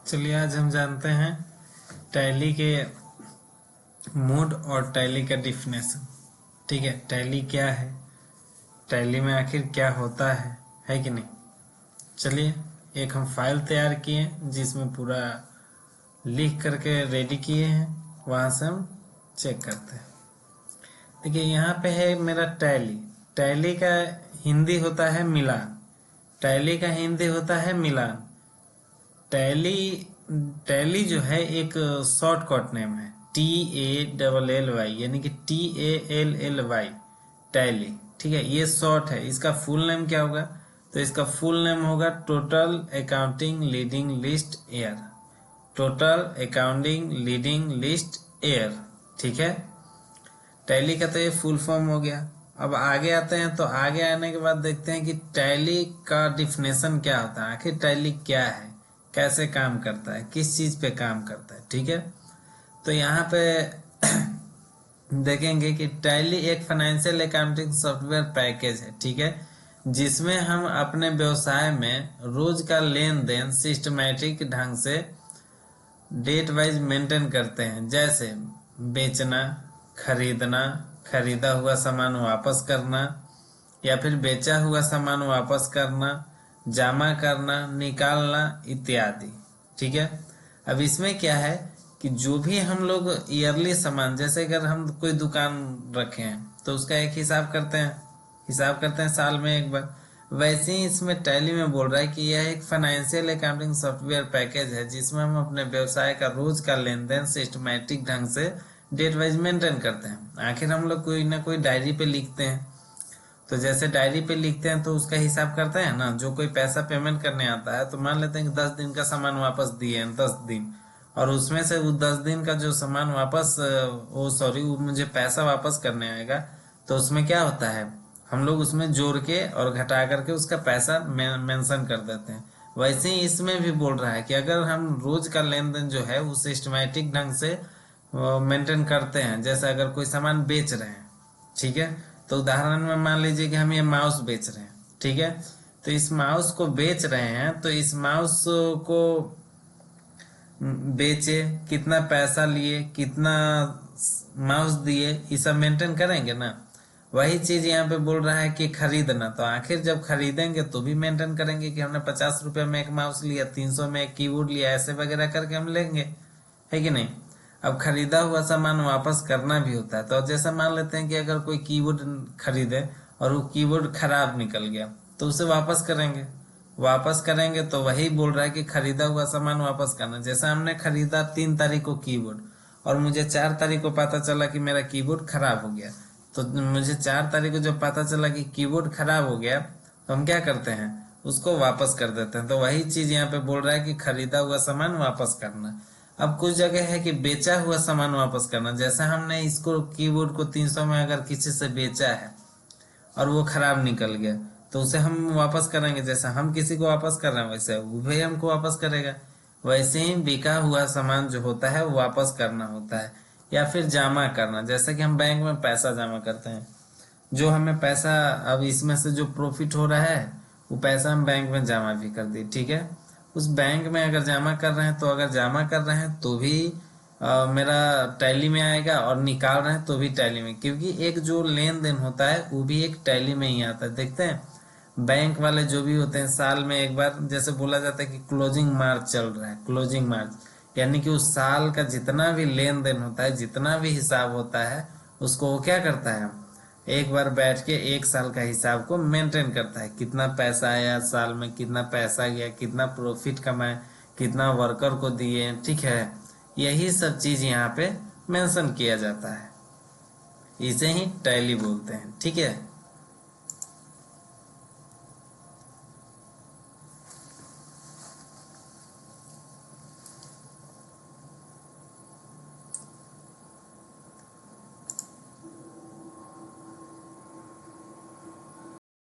चलिए आज हम जानते हैं टैली के मोड और टैली का डिफिनेशन। ठीक है, टैली क्या है, टैली में आखिर क्या होता है कि नहीं। चलिए एक हम फाइल तैयार किए जिसमें पूरा लिख करके रेडी किए हैं, वहाँ से हम चेक करते हैं। देखिए यहाँ पे है मेरा टैली। टैली का हिंदी होता है मिलान। टैली का हिंदी होता है मिलान। टैली टैली जो है एक शॉर्टकट नेम है, TALLY, यानी कि TALLY टैली। ठीक है, ये शॉर्ट है। इसका फुल नेम क्या होगा? तो इसका फुल नेम होगा total accounting leading list air. Total accounting leading list air. ठीक है, टैली का तो ये फुल फॉर्म हो गया। अब आगे आते हैं, तो आगे आने के बाद देखते हैं कि टैली का डिफिनेशन क्या होता है, आखिर टैली क्या है, कैसे काम करता है, किस चीज पे काम करता है। ठीक है, तो यहाँ पे देखेंगे कि टैली एक फाइनेंशियल अकाउंटिंग सॉफ्टवेयर पैकेज है। ठीक है, जिसमें हम अपने व्यवसाय में रोज का लेन देन सिस्टमैटिक ढंग से डेट वाइज मेंटेन करते हैं, जैसे बेचना, खरीदना, खरीदा हुआ सामान वापस करना, या फिर बेचा हुआ सामान वापस करना, जमा करना, निकालना इत्यादि। ठीक है, अब इसमें क्या है कि जो भी हम लोग ईयरली सामान, जैसे अगर हम कोई दुकान रखे हैं तो उसका एक हिसाब करते हैं साल में एक बार। वैसे ही इसमें टैली में बोल रहा है कि यह एक फाइनेंशियल अकाउंटिंग सॉफ्टवेयर पैकेज है जिसमें हम अपने व्यवसाय का रोज का लेन देन सिस्टमैटिक ढंग से डेट वाइज मेंटेन करते हैं। आखिर हम लोग कोई ना कोई डायरी पे लिखते हैं, तो जैसे डायरी पे लिखते हैं तो उसका हिसाब करते हैं ना। जो कोई पैसा पेमेंट करने आता है तो मान लेते हैं कि 10 दिन का सामान वापस दिए हैं, 10 दिन, और उसमें से वो 10 दिन का जो सामान वापस वो मुझे पैसा वापस करने आएगा, तो उसमें क्या होता है, हम लोग उसमें जोड़ के और घटा करके उसका पैसा मेंशन कर देते हैं। वैसे ही इसमें भी बोल रहा है कि अगर हम रोज का लेन देन जो है वो सिस्टमैटिक ढंग से मेंटेन करते हैं, जैसे अगर कोई सामान बेच रहे हैं, ठीक है, तो उदाहरण में मान लीजिए कि हम ये माउस बेच रहे हैं। ठीक है, तो इस माउस को बेच रहे हैं, तो इस माउस को बेचे, कितना पैसा लिए, कितना माउस दिए, ये सब मेंटेन करेंगे ना। वही चीज यहाँ पे बोल रहा है कि खरीदना, तो आखिर जब खरीदेंगे तो भी मेंटेन करेंगे कि हमने 50 रुपये में एक माउस लिया, 300 में एक कीबोर्ड लिया, ऐसे वगैरह करके हम लेंगे, है कि नहीं। अब खरीदा हुआ सामान वापस करना भी होता है, तो जैसा मान लेते हैं कि अगर कोई कीबोर्ड खरीदे और वो कीबोर्ड खराब निकल गया तो उसे वापस करेंगे तो वही बोल रहा है कि खरीदा हुआ सामान वापस करना। जैसा हमने खरीदा 3 तारीख को कीबोर्ड, और मुझे 4 तारीख को पता चला कि मेरा कीबोर्ड खराब हो गया, तो मुझे 4 तारीख को जब पता चला कि कीबोर्ड खराब हो गया तो हम क्या करते हैं, उसको वापस कर देते हैं। तो वही चीज यहाँ पे बोल रहा है कि खरीदा हुआ सामान वापस करना। अब कुछ जगह है कि बेचा हुआ सामान वापस करना, जैसे हमने इसको कीबोर्ड को 300 में अगर किसी से बेचा है और वो खराब निकल गया तो उसे हम वापस करेंगे। जैसे हम किसी को वापस कर रहे हैं वैसे वो भी हमको वापस करेगा। वैसे ही बिका हुआ सामान जो होता है वो वापस करना होता है, या फिर जमा करना, जैसे कि हम बैंक में पैसा जमा करते हैं, जो हमें पैसा, अब इसमें से जो प्रॉफिट हो रहा है वो पैसा हम बैंक में जमा भी कर दी। ठीक है, उस बैंक में अगर जमा कर रहे हैं, तो अगर जमा कर रहे हैं तो भी मेरा टैली में आएगा, और निकाल रहे हैं तो भी टैली में, क्योंकि एक जो लेन देन होता है वो भी एक टैली में ही आता है। देखते हैं बैंक वाले जो भी होते हैं साल में एक बार, जैसे बोला जाता है कि क्लोजिंग मार्च चल रहा है, क्लोजिंग मार्च यानी कि उस साल का जितना भी लेन देन होता है, जितना भी हिसाब होता है, उसको वो क्या करता है, एक बार बैठ के एक साल का हिसाब को मेंटेन करता है। कितना पैसा आया साल में, कितना पैसा गया, कितना प्रॉफिट कमाए, कितना वर्कर को दिए। ठीक है, यही सब चीज यहाँ पे मेंशन किया जाता है, इसे ही टैली बोलते हैं। ठीक है।